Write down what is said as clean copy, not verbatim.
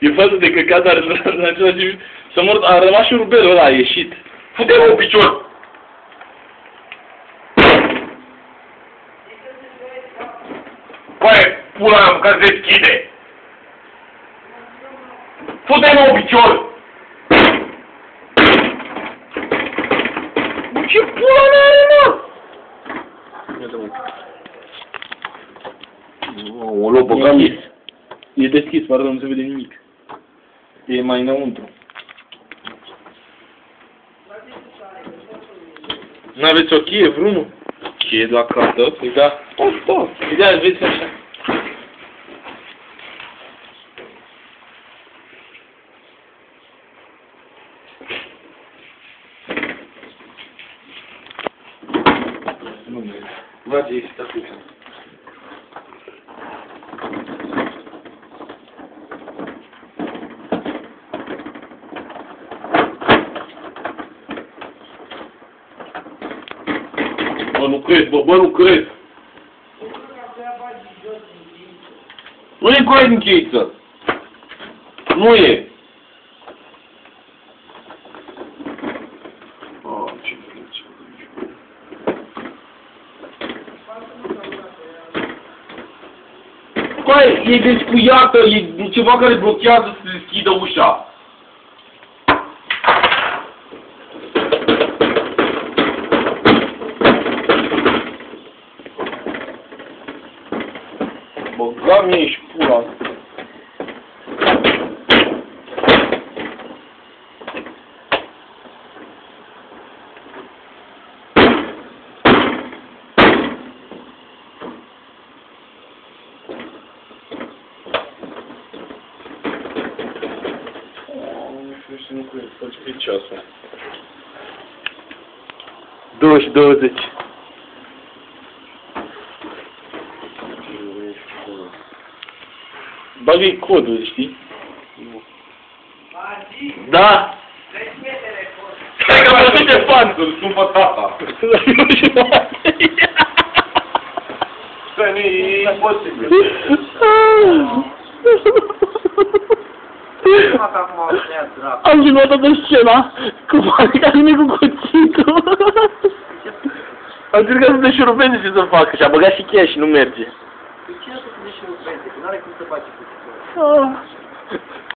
E față de căcat, dar în același timp să mor, a rămas și rubelul ăla, a ieșit. Fute-mă un picior! Băi, pula mea, că se deschide! Fute-mă un picior! Bă, ce pula mea are, mă? O luă pe cam. E deschis, pardon, nu se vede nimic. E mai înăuntru. N-aveți o cheie, vreunul? Cheie de la casă? Păi da. Da. Ideea, vezi așa. Nu merge. Vade, este acolo. Bă, nu cred, bă, nu cred. Nu e corect din cheiță. Nu e. Ce frăție. Băi, e descuiată, e ceva care blochează să se deschidă ușa. Băga mie și pula. Nu știu să nu cred, faci pe ceasul. 20. Bagă-i codul, știi? Da! Stai că mai de fan, să-l sun pe tata. Stai, nu e imposibil. Am filmat toată scena cu panică cu cuțitul. Am încercat să deșurubeze ce să facă și a băgat și cheia și nu merge. De ce nu să te deșurubeze? Că n-are cum să faci cuțitul.